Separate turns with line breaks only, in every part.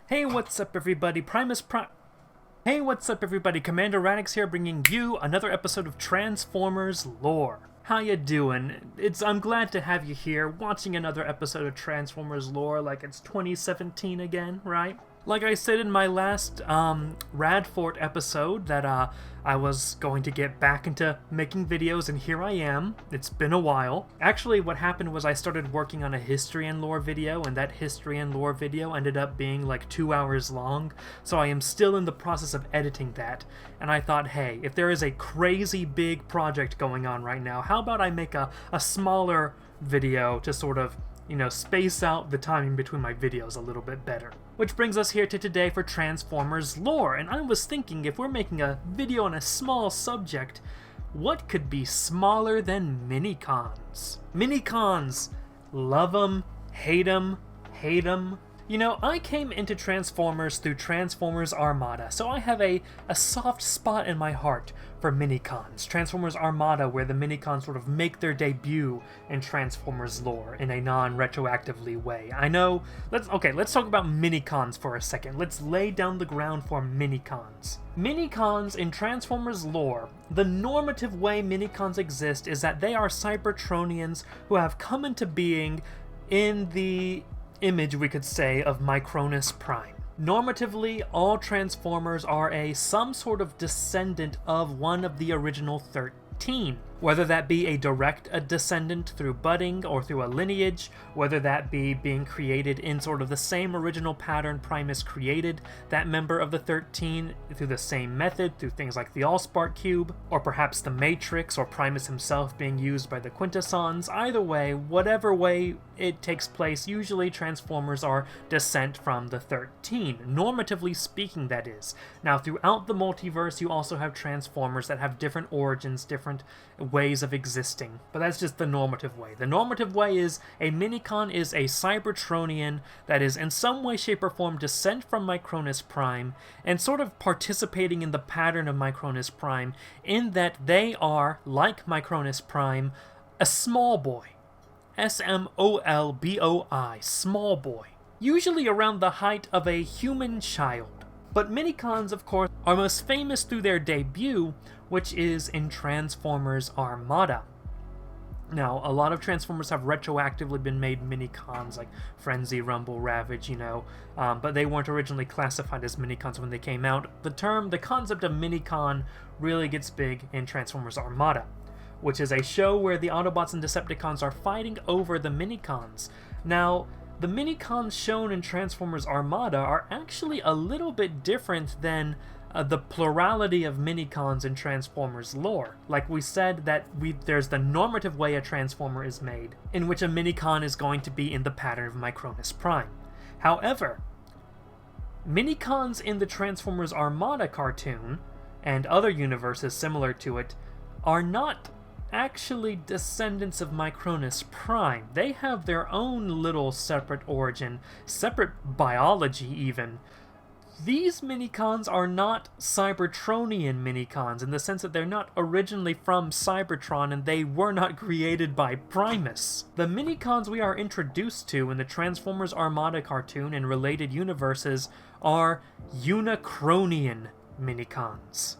Hey, what's up, everybody? Hey, what's up, everybody? Commander Radix here, bringing you another episode of Transformers Lore. How you doing? I'm glad to have you here, watching another episode of Transformers Lore like it's 2017 again, right? Like I said in my last Radfort episode that I was going to get back into making videos, and here I am. It's been a while. Actually, what happened was I started working on a history and lore video, and that history and lore video ended up being like 2 hours long, so I am still in the process of editing that. And I thought, hey, if there is a crazy big project going on right now, how about I make a smaller video to sort of, you know, space out the timing between my videos a little bit better. Which brings us here to today for Transformers Lore, and I was thinking, if we're making a video on a small subject, what could be smaller than Minicons? Minicons! Love 'em, hate 'em, hate 'em. You know, I came into Transformers through Transformers Armada, so I have a soft spot in my heart for Minicons. Transformers Armada, where the Minicons sort of make their debut in Transformers lore in a non-retroactively way. I know, let's talk about Minicons for a second. Let's lay down the ground for Minicons. Minicons in Transformers lore, the normative way Minicons exist is that they are Cybertronians who have come into being in the image, we could say, of Micronus Prime. Normatively, all Transformers are some sort of descendant of one of the original 13. Whether that be a direct descendant through budding or through a lineage, whether that be being created in sort of the same original pattern Primus created that member of the 13 through the same method, through things like the Allspark Cube, or perhaps the Matrix or Primus himself being used by the Quintessons. Either way, whatever way it takes place, usually Transformers are descent from the 13, normatively speaking, that is. Now, throughout the multiverse, you also have Transformers that have different origins, different ways of existing, but that's just the normative way. The normative way is a Minicon is a Cybertronian that is in some way, shape, or form descent from Micronus Prime and sort of participating in the pattern of Micronus Prime in that they are, like Micronus Prime, a small boy. S-M-O-L-B-O-I, small boy. Usually around the height of a human child. But Minicons, of course, are most famous through their debut, which is in Transformers Armada. Now, a lot of Transformers have retroactively been made Minicons, like Frenzy, Rumble, Ravage, you know, but they weren't originally classified as Minicons when they came out. The concept of Minicon really gets big in Transformers Armada, which is a show where the Autobots and Decepticons are fighting over the Minicons. Now, the Minicons shown in Transformers Armada are actually a little bit different than the plurality of Minicons in Transformers lore. Like we said, that there's the normative way a Transformer is made, in which a Minicon is going to be in the pattern of Micronus Prime. However, Minicons in the Transformers Armada cartoon, and other universes similar to it, are not actually descendants of Micronus Prime. They have their own little separate origin, separate biology even. These Minicons are not Cybertronian Minicons in the sense that they're not originally from Cybertron and they were not created by Primus. The Minicons we are introduced to in the Transformers Armada cartoon and related universes are Unicronian Minicons.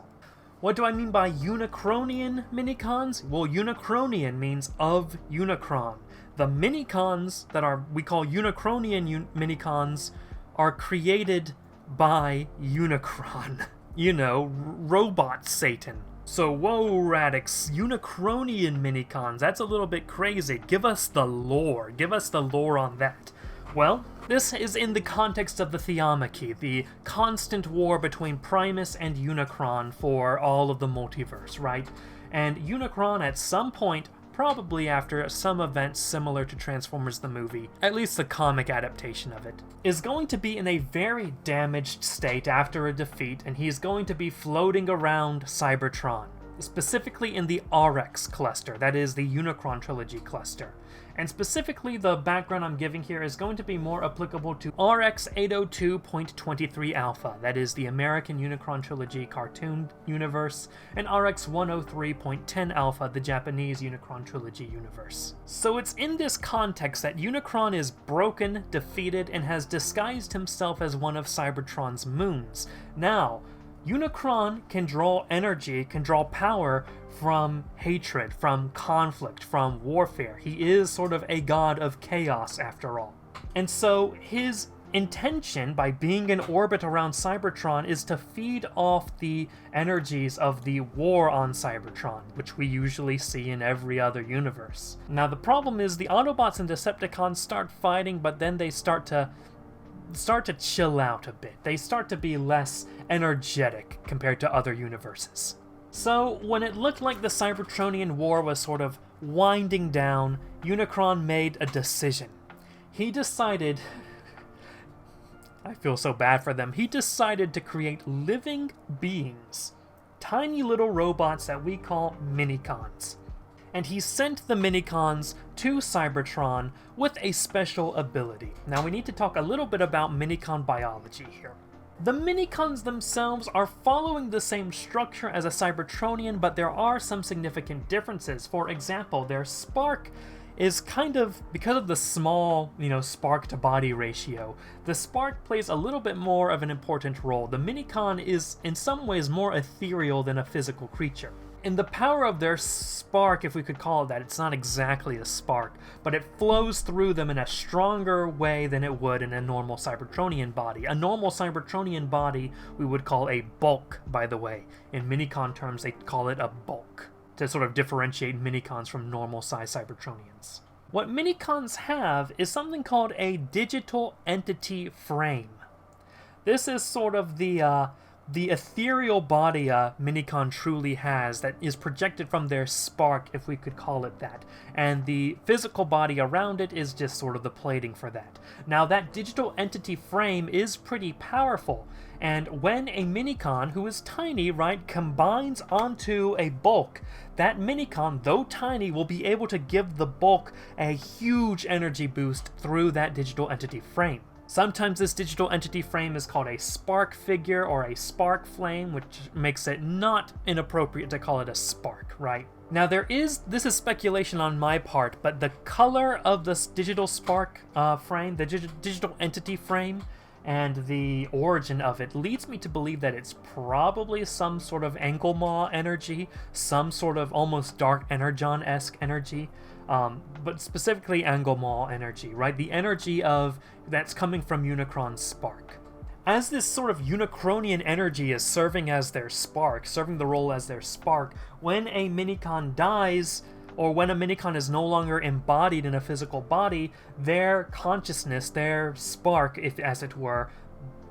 What do I mean by Unicronian Minicons? Well, Unicronian means of Unicron. The Minicons that we call Unicronian Minicons are created by Unicron. You know, robot Satan. So, whoa, Radix, Unicronian Minicons, that's a little bit crazy. Give us the lore. Give us the lore on that. Well, this is in the context of the Theomachy, the constant war between Primus and Unicron for all of the multiverse, right? And Unicron, at some point, probably after some event similar to Transformers the movie, at least the comic adaptation of it, is going to be in a very damaged state after a defeat, and he's going to be floating around Cybertron, specifically in the RX cluster, that is the Unicron trilogy cluster. And specifically, the background I'm giving here is going to be more applicable to RX 802.23 Alpha, that is the American Unicron Trilogy cartoon universe, and RX 103.10 Alpha, the Japanese Unicron Trilogy universe. So it's in this context that Unicron is broken, defeated, and has disguised himself as one of Cybertron's moons. Now, Unicron can draw energy, can draw power from hatred, from conflict, from warfare. He is sort of a god of chaos after all. And so his intention by being in orbit around Cybertron is to feed off the energies of the war on Cybertron, which we usually see in every other universe. Now the problem is the Autobots and Decepticons start fighting, but then they start to chill out a bit. They start to be less energetic compared to other universes. So when it looked like the Cybertronian war was sort of winding down, Unicron made a decision. He decided, I feel so bad for them, he decided to create living beings, tiny little robots that we call Minicons. And he sent the Minicons to Cybertron with a special ability. Now we need to talk a little bit about Minicon biology here. The Minicons themselves are following the same structure as a Cybertronian, but there are some significant differences. For example, their spark is kind of, because of the small, spark to body ratio, the spark plays a little bit more of an important role. The Minicon is in some ways more ethereal than a physical creature. And the power of their spark, if we could call it that, it's not exactly a spark, but it flows through them in a stronger way than it would in a normal Cybertronian body. A normal Cybertronian body we would call a bulk, by the way. In Minicon terms, they call it a bulk, to sort of differentiate Minicons from normal-size Cybertronians. What Minicons have is something called a digital entity frame. This is sort of the ethereal body Minicon truly has that is projected from their spark, if we could call it that. And the physical body around it is just sort of the plating for that. Now that digital entity frame is pretty powerful. And when a Minicon, who is tiny, right, combines onto a bulk, that Minicon, though tiny, will be able to give the bulk a huge energy boost through that digital entity frame. Sometimes this digital entity frame is called a spark figure or a spark flame, which makes it not inappropriate to call it a spark, right? Now this is speculation on my part, but the color of this digital spark frame, the digital entity frame, and the origin of it leads me to believe that it's probably some sort of Engelmaw energy, some sort of almost Dark Energon-esque energy. But specifically Engelmaw energy, right? The energy that's coming from Unicron's spark. As this sort of Unicronian energy is serving as their spark, serving the role as their spark, when a Minicon dies, or when a Minicon is no longer embodied in a physical body, their consciousness, their spark, as it were,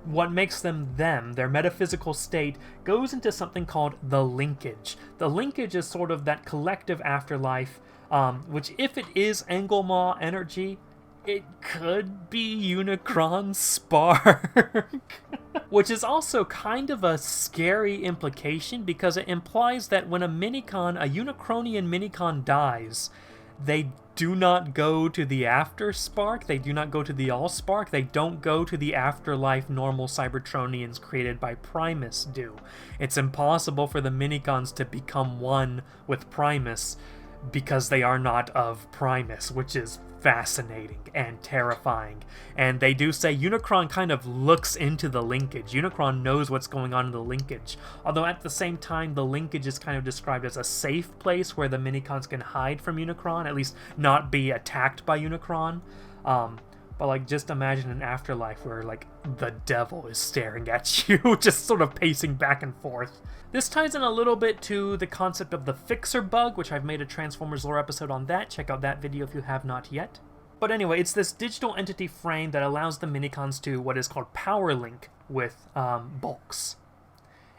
what makes them, their metaphysical state, goes into something called the Linkage. The Linkage is sort of that collective afterlife, which, if it is Engelmaw energy, it could be Unicron's spark. Which is also kind of a scary implication, because it implies that when a Unicronian Minicon dies, they do not go to the after spark, they do not go to the all-spark, they don't go to the afterlife normal Cybertronians created by Primus do. It's impossible for the Minicons to become one with Primus, because they are not of Primus, which is fascinating and terrifying. And they do say Unicron kind of looks into the Linkage. Unicron knows what's going on in the Linkage. Although at the same time, the Linkage is kind of described as a safe place where the Minicons can hide from Unicron, at least not be attacked by Unicron. But like, just imagine an afterlife where like the devil is staring at you, just sort of pacing back and forth. This ties in a little bit to the concept of the Fixer bug, which I've made a Transformers lore episode on that. Check out that video if you have not yet. But anyway, it's this digital entity frame that allows the Minicons to what is called power link with bulks.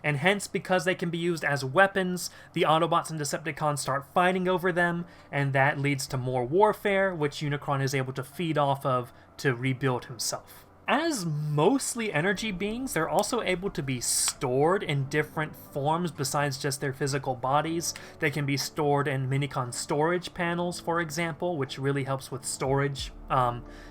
And hence, because they can be used as weapons, the Autobots and Decepticons start fighting over them, and that leads to more warfare, which Unicron is able to feed off of to rebuild himself. As mostly energy beings, they're also able to be stored in different forms besides just their physical bodies. They can be stored in Minicon storage panels, for example, which really helps with storage,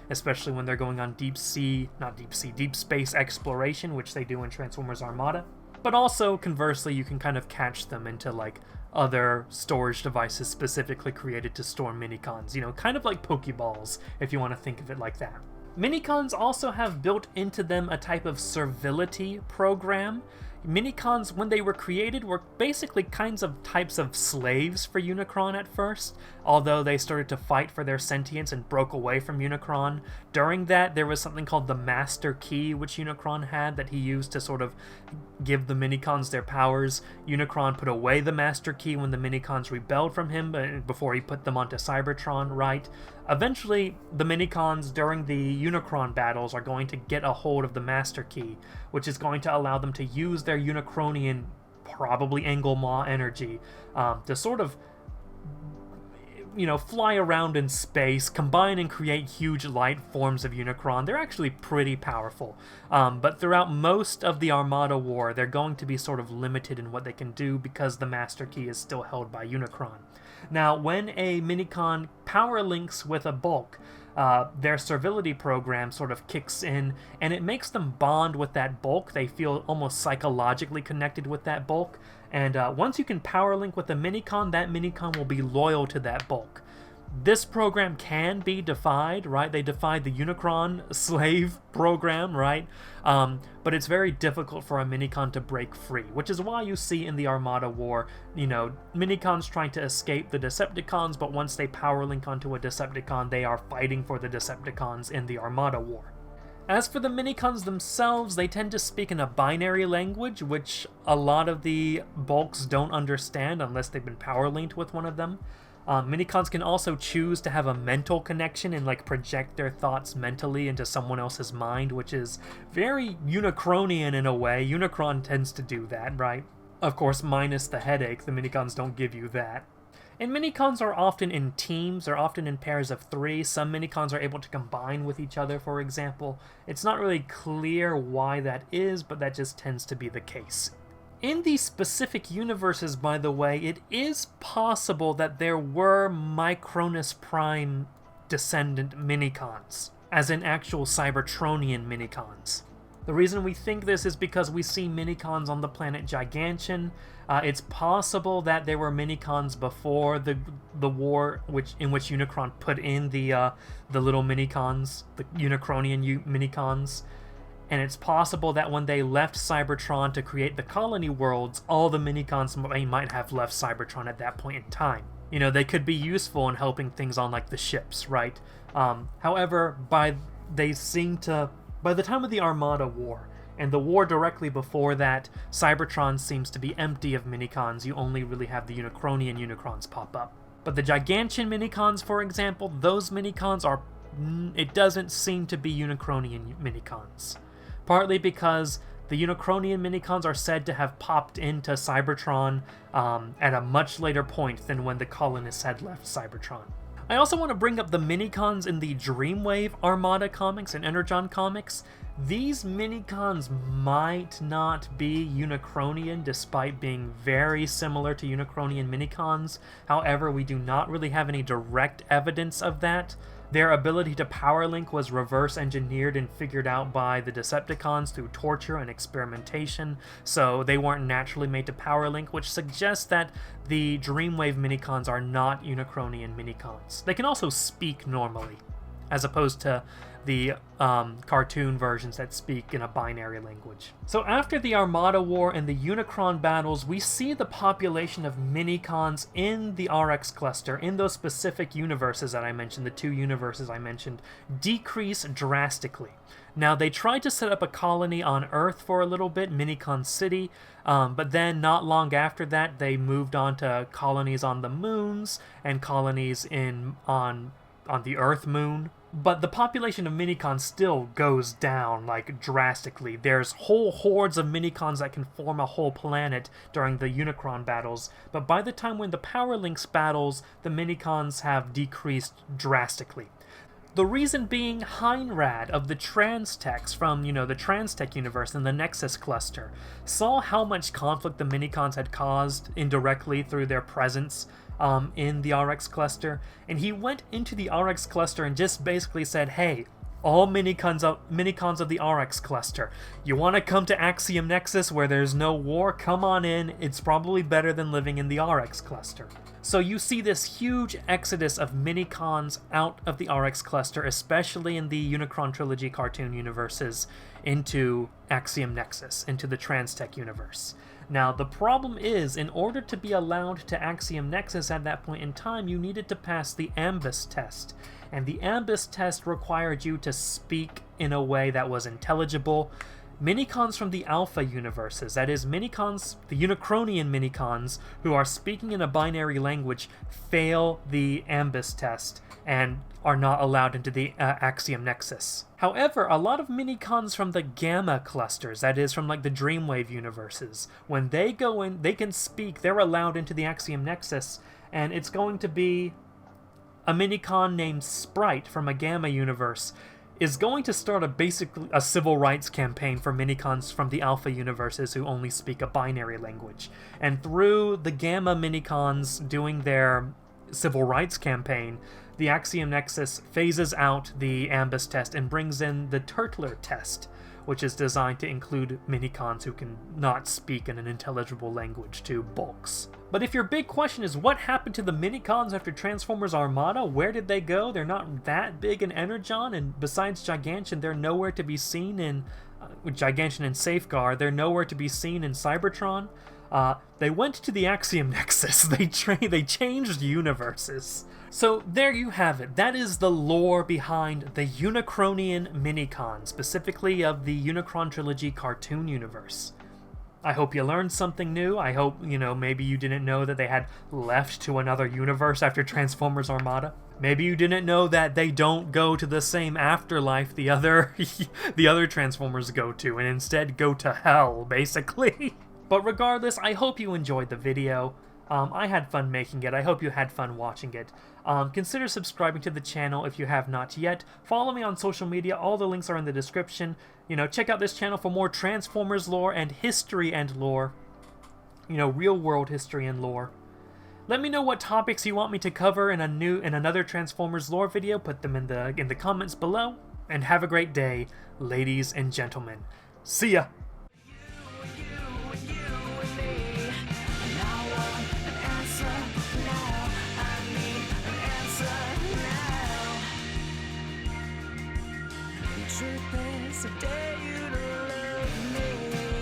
especially when they're going on deep space exploration, which they do in Transformers Armada. But also, conversely, you can kind of catch them into, like, other storage devices specifically created to store Minicons, you know, kind of like Pokeballs, if you want to think of it like that. Minicons also have built into them a type of servility program. Minicons, when they were created, were basically types of slaves for Unicron at first, although they started to fight for their sentience and broke away from Unicron. During that, there was something called the Master Key, which Unicron had, that he used to sort of give the Minicons their powers. Unicron put away the Master Key when the Minicons rebelled from him, before he put them onto Cybertron, right? Eventually, the Minicons during the Unicron battles are going to get a hold of the Master Key, which is going to allow them to use their Unicronian, probably Angle Maw energy, to sort of, you know, fly around in space, combine and create huge light forms of Unicron. They're actually pretty powerful. But throughout most of the Armada War, they're going to be sort of limited in what they can do because the Master Key is still held by Unicron. Now, when a Minicon power links with a bulk, their servility program sort of kicks in, and it makes them bond with that bulk. They feel almost psychologically connected with that bulk, and once you can power link with a Minicon, that Minicon will be loyal to that bulk. This program can be defied, right? They defied the Unicron slave program, right? But it's very difficult for a Minicon to break free, which is why you see in the Armada War, you know, Minicons trying to escape the Decepticons, but once they power link onto a Decepticon, they are fighting for the Decepticons in the Armada War. As for the Minicons themselves, they tend to speak in a binary language, which a lot of the bulks don't understand unless they've been power linked with one of them. Minicons can also choose to have a mental connection and like project their thoughts mentally into someone else's mind, which is very Unicronian in a way. Unicron tends to do that, right? Of course, minus the headache, the Minicons don't give you that. And Minicons are often in teams, they're often in pairs of 3. Some Minicons are able to combine with each other, for example. It's not really clear why that is, but that just tends to be the case. In these specific universes, by the way, it is possible that there were Micronus Prime descendant Minicons, as in actual Cybertronian Minicons. The reason we think this is because we see Minicons on the planet Gigantian. It's possible that there were Minicons before the war, in which Unicron put in the little Minicons, the Unicronian Minicons. And it's possible that when they left Cybertron to create the colony worlds, all the Minicons might have left Cybertron at that point in time. You know, they could be useful in helping things on, like, the ships, right? However, by the time of the Armada War, and the war directly before that, Cybertron seems to be empty of Minicons. You only really have the Unicronian Unicrons pop up. But the Gigantian Minicons, for example, those Minicons are... it doesn't seem to be Unicronian Minicons. Partly because the Unicronian Minicons are said to have popped into Cybertron at a much later point than when the colonists had left Cybertron. I also want to bring up the Minicons in the Dreamwave Armada comics and Energon comics. These Minicons might not be Unicronian, despite being very similar to Unicronian Minicons. However, we do not really have any direct evidence of that. Their ability to power link was reverse engineered and figured out by the Decepticons through torture and experimentation, so they weren't naturally made to power link, which suggests that the Dreamwave Minicons are not Unicronian Minicons. They can also speak normally, as opposed to the cartoon versions that speak in a binary language. So after the Armada War and the Unicron battles, we see the population of Minicons in the RX cluster, in those specific universes that I mentioned, the 2 universes I mentioned, decrease drastically. Now, they tried to set up a colony on Earth for a little bit, Minicon City, but then not long after that, they moved on to colonies on the moons and colonies on the Earth moon. But the population of Minicons still goes down, like, drastically. There's whole hordes of Minicons that can form a whole planet during the Unicron battles, but by the time when the Power Links battles, the Minicons have decreased drastically. The reason being, Heinrad of the Transtechs from, the Transtech universe and the Nexus cluster saw how much conflict the Minicons had caused indirectly through their presence in the RX cluster, and he went into the RX cluster and just basically said, hey, all Minicons of the RX cluster, you want to come to Axiom Nexus where there's no war? Come on in, it's probably better than living in the RX cluster. So you see this huge exodus of Minicons out of the RX cluster, especially in the Unicron Trilogy cartoon universes, into Axiom Nexus, into the Transtech universe. Now, the problem is, in order to be allowed to Axiom Nexus at that point in time, you needed to pass the AMBUS test. And the AMBUS test required you to speak in a way that was intelligible. Minicons from the Alpha universes, that is, Minicons, the Unicronian Minicons, who are speaking in a binary language, fail the AMBUS test and are not allowed into the Axiom Nexus. However, a lot of Minicons from the Gamma clusters, that is, from like the Dreamwave universes, when they go in, they can speak, they're allowed into the Axiom Nexus, and it's going to be a Minicon named Sprite from a Gamma universe is going to start a civil rights campaign for Minicons from the Alpha universes who only speak a binary language. And through the Gamma Minicons doing their civil rights campaign, the Axiom Nexus phases out the AMBUS test and brings in the Turtler test, which is designed to include Minicons who can not speak in an intelligible language to Bulks. But if your big question is what happened to the Minicons after Transformers Armada, where did they go? They're not that big in Energon, and besides Gigantian, they're nowhere to be seen in Gigantian and Safeguard, they're nowhere to be seen in Cybertron. They went to the Axiom Nexus. They changed universes. So there you have it. That is the lore behind the Unicronian Minicon, specifically of the Unicron Trilogy cartoon universe. I hope you learned something new. I hope, maybe you didn't know that they had left to another universe after Transformers Armada. Maybe you didn't know that they don't go to the same afterlife the other Transformers go to, and instead go to hell, basically. But regardless, I hope you enjoyed the video. I had fun making it. I hope you had fun watching it. Consider subscribing to the channel if you have not yet. Follow me on social media. All the links are in the description. Check out this channel for more Transformers lore and history and lore. Real-world history and lore. Let me know what topics you want me to cover in another Transformers lore video. Put them in the comments below. And have a great day, ladies and gentlemen. See ya!
Truth is, I dare you to love me.